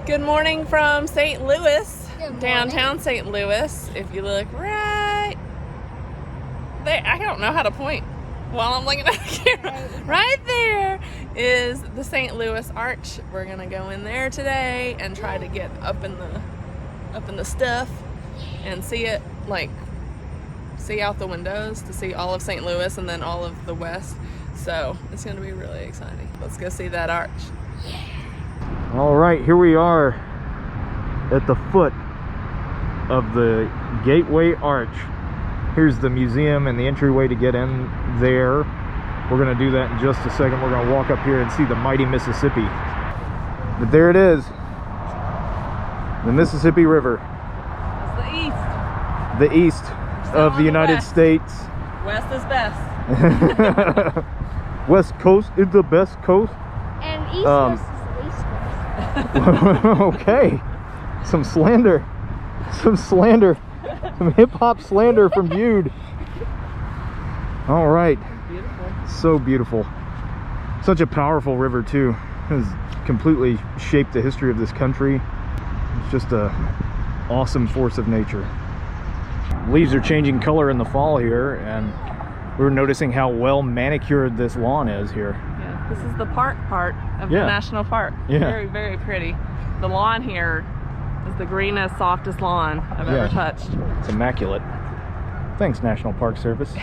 Good morning from St. Louis, downtown morning. St. Louis. If you look right there, I don't know how to point while I'm looking at the camera. Right there is the St. Louis Arch. We're gonna go in there today and try to get up in the stuff and see it, like see out the windows to see all of St. Louis and then all of the west. So it's gonna be really exciting. Let's go see that arch. All right, here we are at the foot of the Gateway Arch. Here's the museum and the entryway to get in there. We're gonna do that in just a second. We're gonna walk up here and see the mighty Mississippi. But there it is, the Mississippi River. It's the east. The east of the United west. States. West is best. West Coast is the best coast. And East Coast is the least coast. Okay, some slander, some hip-hop slander from Jude. All right, Beautiful. so beautiful. Such a powerful river too. It has completely shaped the history of this country. It's just a awesome force of nature. Leaves are changing color in the fall here, and we're noticing how well manicured this lawn is here. Yeah, this is the park part of the national park. Yeah. Very, very pretty. The lawn here is the greenest, softest lawn I've ever touched. It's immaculate. Thanks, National Park Service.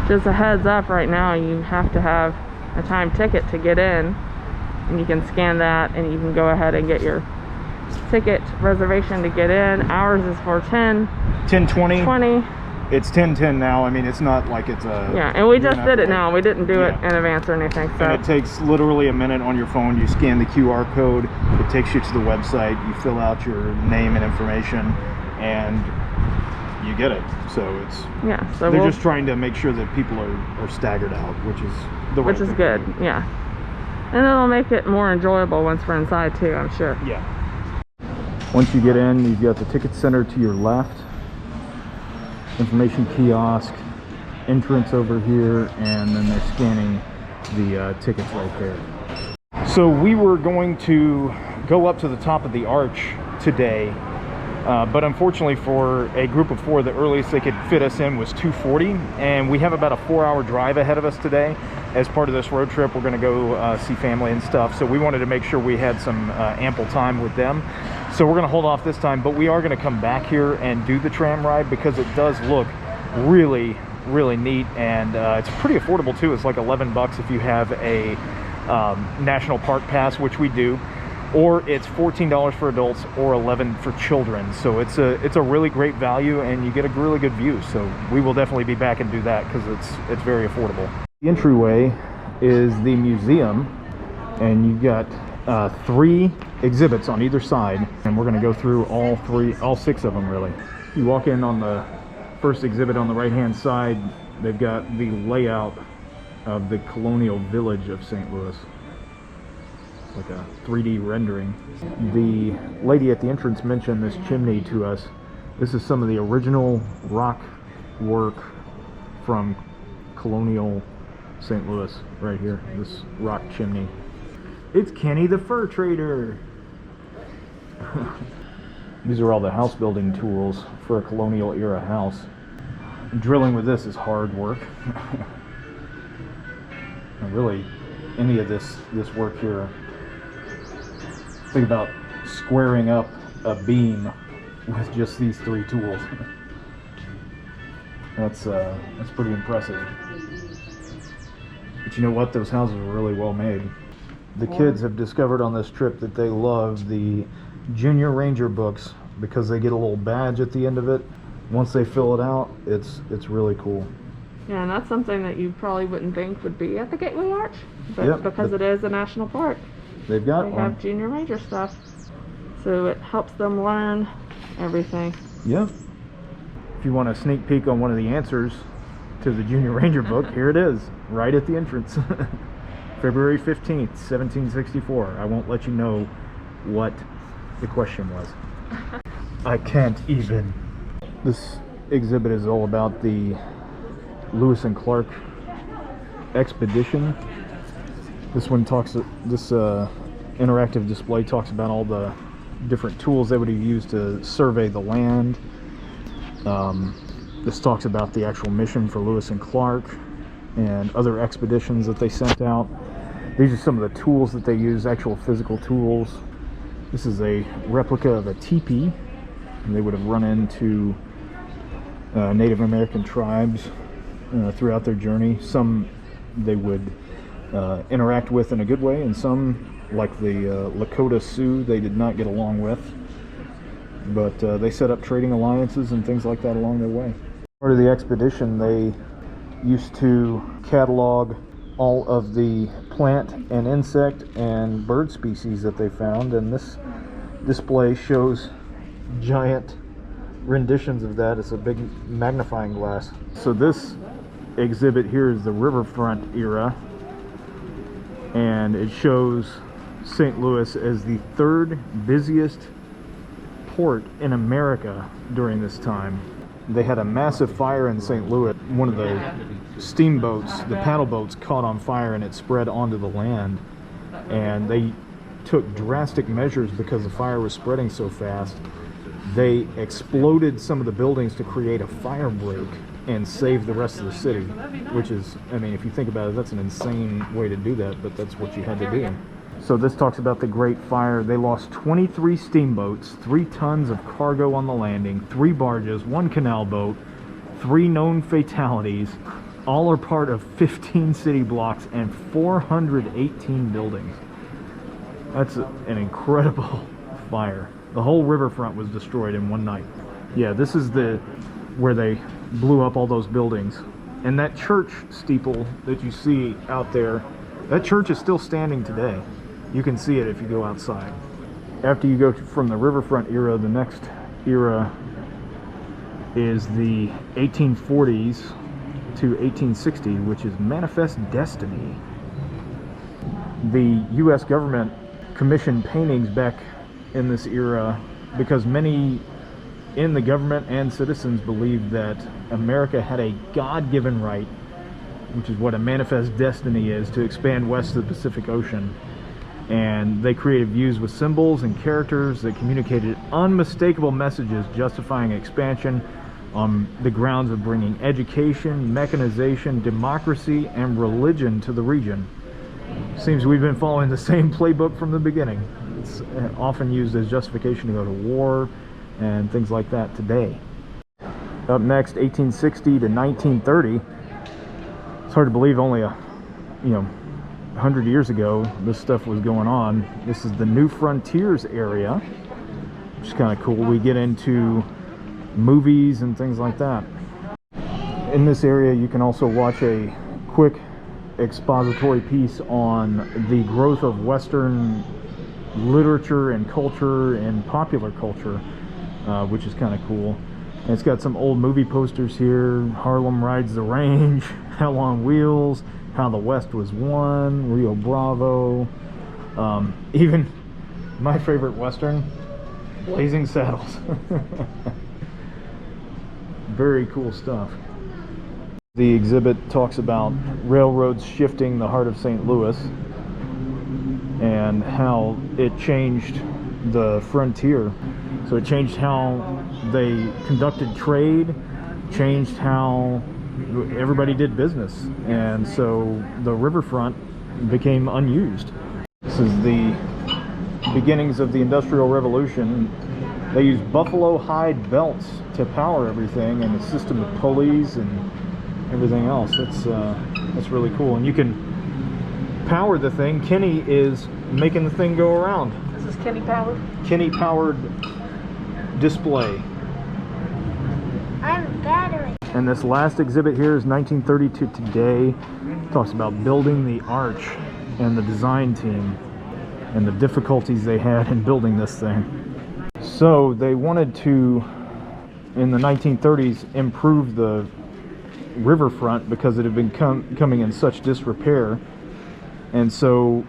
Just a heads up, right now you have to have a time ticket to get in, and you can scan that and you can go ahead and get your ticket reservation to get in. Ours is for 10:20. It's 10:10 now. I mean, it's not like it's a... Yeah, and we just did it now. We didn't do it Yeah. in advance or anything. So And it takes literally a minute on your phone. You scan the QR code, it takes you to the website, you fill out your name and information, and you get it. So it's... yeah, so They're we'll, just trying to make sure that people are staggered out, which is the right which is thing good. to do. Yeah, and it'll make it more enjoyable once we're inside too, I'm sure. Yeah. Once you get in, you've got the ticket center to your left, information kiosk, entrance over here, and then they're scanning the tickets right there. So we were going to go up to the top of the arch today, but unfortunately for a group of 4, the earliest they could fit us in was 2:40, and we have about a 4-hour drive ahead of us today. As part of this road trip, we're going to go see family and stuff, so we wanted to make sure we had some ample time with them. So we're going to hold off this time, but we are going to come back here and do the tram ride because it does look really, really neat, and it's pretty affordable too. It's like 11 bucks if you have a national park pass, which we do, or it's $14 for adults or $11 for children. So it's a really great value, and you get a really good view. So we will definitely be back and do that because it's very affordable. The entryway is the museum, and you've got 3 exhibits on either side, and we're going to go through all 6 of them really. You walk in on the first exhibit on the right hand side, they've got the layout of the colonial village of St. Louis, like a 3D rendering. The lady at the entrance mentioned this chimney to us. This is some of the original rock work from colonial St. Louis right here, this rock chimney. It's Kenny the Fur Trader. These are all the house building tools for a colonial era house. Drilling with this is hard work. And really, any of this work here, think about squaring up a beam with just these 3 tools. That's pretty impressive. But you know what? Those houses are really well made. The kids have discovered on this trip that they love the Junior Ranger books because they get a little badge at the end of it. Once they fill it out, it's really cool. Yeah, and that's something that you probably wouldn't think would be at the Gateway Arch, but Yep, because it is a national park, They've got they one. have Junior Ranger stuff, so it helps them learn everything. Yep. If you want a sneak peek on one of the answers to the Junior Ranger book, here it is, right at the entrance. February 15th, 1764. I won't let you know what the question was. I can't even. This exhibit is all about the Lewis and Clark expedition. This one talks, this interactive display talks about all the different tools they would have used to survey the land. This talks about the actual mission for Lewis and Clark and other expeditions that they sent out. These are some of the tools that they use, actual physical tools. This is a replica of a teepee. And they would have run into Native American tribes throughout their journey. Some they would interact with in a good way, and some, like the Lakota Sioux, they did not get along with. But they set up trading alliances and things like that along their way. Part of the expedition, they used to catalog all of the plant and insect and bird species that they found, and this display shows giant renditions of that. It's a big magnifying glass. So this exhibit here is the riverfront era, and it shows St. Louis as the third busiest port in America during this time. They had a massive fire in St. Louis. One of the steamboats, the paddle boats, caught on fire and it spread onto the land, and they took drastic measures because the fire was spreading so fast. They exploded some of the buildings to create a fire break and save the rest of the city, which is, I mean, if you think about it, that's an insane way to do that, but that's what you had to do. So this talks about the Great Fire. They lost 23 steamboats, 3 tons of cargo on the landing, 3 barges, 1 canal boat, 3 known fatalities. All are part of 15 city blocks and 418 buildings. That's an incredible fire. The whole riverfront was destroyed in one night. Yeah, this is where they blew up all those buildings. And that church steeple that you see out there, that church is still standing today. You can see it if you go outside. After you go from the riverfront era, the next era is the 1840s to 1860, which is Manifest Destiny. The U.S. government commissioned paintings back in this era because many in the government and citizens believed that America had a God-given right, which is what a manifest destiny is, to expand west of the Pacific Ocean. And they created views with symbols and characters that communicated unmistakable messages justifying expansion on the grounds of bringing education, mechanization, democracy, and religion to the region. Seems we've been following the same playbook from the beginning. It's often used as justification to go to war and things like that today. Up next, 1860 to 1930. It's hard to believe only 100 years ago this stuff was going on. This is the New Frontiers area, which is kind of cool. We get into movies and things like that. In this area, you can also watch a quick expository piece on the growth of Western literature and culture and popular culture, which is kind of cool. And it's got some old movie posters here: Harlem Rides the Range, Hell on Wheels, How the West Was Won, Rio Bravo, even my favorite Western, Blazing Saddles. Very cool stuff. The exhibit talks about railroads shifting the heart of St. Louis and how it changed the frontier. So it changed how they conducted trade, changed how everybody did business, and so the riverfront became unused. This is the beginnings of the Industrial Revolution. They used buffalo hide belts to power everything, and a system of pulleys and everything else. That's really cool. And you can power the thing. Kenny is making the thing go around. This is Kenny powered? Kenny powered display. I'm battery. And this last exhibit here is 1930 to today. It talks about building the arch and the design team and the difficulties they had in building this thing. So they wanted to, in the 1930s, improve the riverfront because it had been coming in such disrepair. And so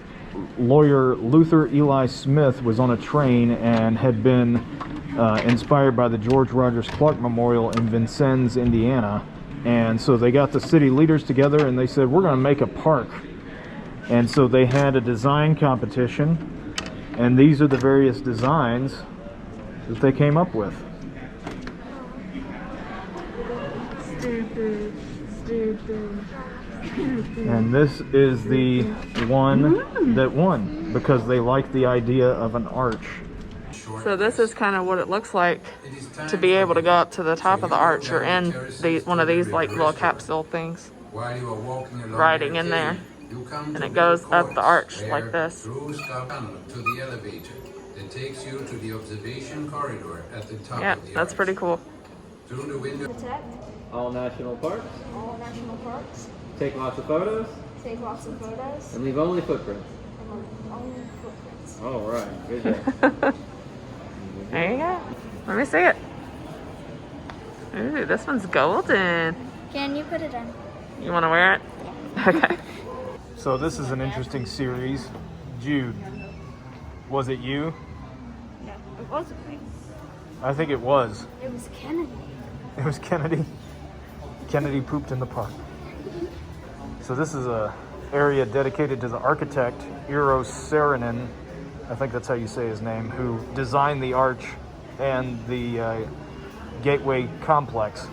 lawyer Luther Eli Smith was on a train and had been inspired by the George Rogers Clark Memorial in Vincennes, Indiana. And so they got the city leaders together and they said, we're going to make a park. And so they had a design competition, and these are the various designs that they came up with. And this is the one that won because they liked the idea of an arch. So this is kind of what it looks like to be able to go up to the top of the arch. You're in one of these like little capsule things, riding in there, and it goes up the arch like this. To the elevator that takes you to the observation corridor at the top Yeah, of the that's arch. pretty cool. Through the window. Protect All national parks. all national parks. Take lots of photos. Take lots of photos. And leave only footprints. And only footprints. All right. Good job. There you go. Let me see it. Ooh, this one's golden. Can you put it on? You want to wear it? Okay. So this is an interesting series. Jude, was it you? No, it wasn't me. I think it was. It was Kennedy. It was Kennedy. Kennedy pooped in the park. So this is a area dedicated to the architect Eero Saarinen, I think that's how you say his name, who designed the arch and the gateway complex.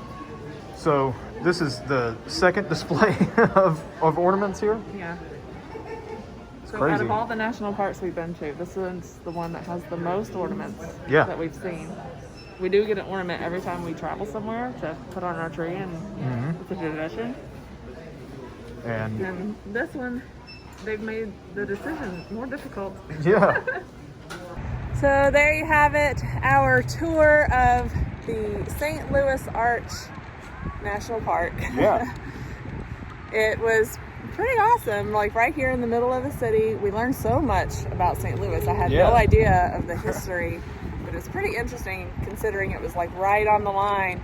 So this is the second display of ornaments here. Yeah. It's So crazy. out of all the national parks we've been to, this is the one that has the most ornaments Yeah. that we've seen. We do get an ornament every time we travel somewhere to put on our tree, and it's a tradition. And And this one, they've made the decision more difficult. yeah. So there you have it, our tour of the St. Louis Arch National Park. Yeah. It was pretty awesome, like right here in the middle of the city. We learned so much about St. Louis. I had Yeah. no idea of the history, but it's pretty interesting considering it was like right on the line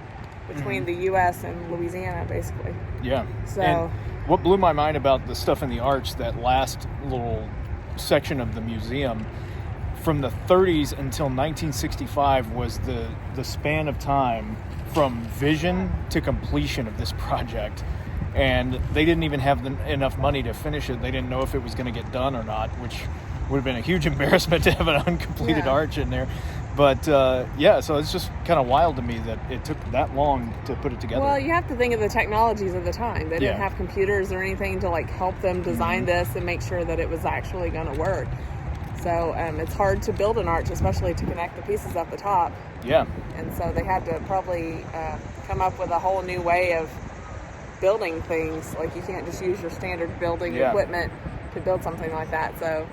between the U.S. and Louisiana, basically. Yeah. So- And what blew my mind about the stuff in the arch, that last little section of the museum, from the 30s until 1965 was the span of time from vision to completion of this project. And they didn't even have enough money to finish it. They didn't know if it was going to get done or not, which would have been a huge embarrassment to have an uncompleted Yeah. arch in there. But yeah, so it's just kind of wild to me that it took that long to put it together. Well, you have to think of the technologies of the time. They didn't Yeah. have computers or anything to like help them design this and make sure that it was actually going to work. So it's hard to build an arch, especially to connect the pieces at the top. Yeah. And so they had to probably come up with a whole new way of building things. Like you can't just use your standard building Yeah. equipment to build something like that. So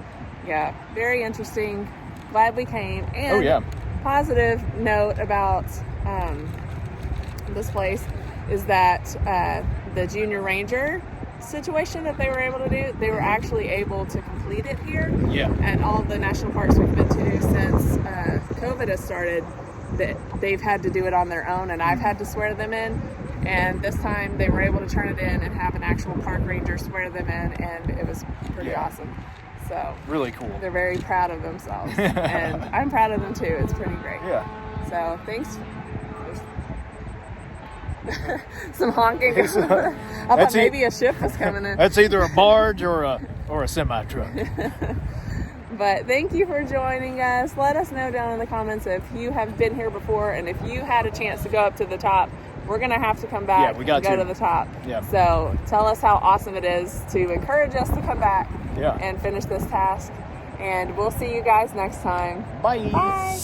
yeah, very interesting. Glad we came. And Oh, yeah. positive note about this place is that the Junior Ranger situation that they were able to do, they were actually able to complete it here. Yeah. And all the national parks we've been to since COVID has started, that they've had to do it on their own, and I've had to swear them in. And this time they were able to turn it in and have an actual park ranger swear them in, and it was pretty Yeah. awesome. So Really cool. they're very proud of themselves, and I'm proud of them too. It's pretty great. Yeah. So thanks. Some honking. I thought That's it. maybe a ship was coming in. That's either a barge or a semi truck. But thank you for joining us. Let us know down in the comments if you have been here before, and if you had a chance to go up to the top. We're gonna have to come back Yeah, we got and go to. to the top. Yeah. So tell us how awesome it is to encourage us to come back Yeah. and finish this task. And we'll see you guys next time. Bye. Bye.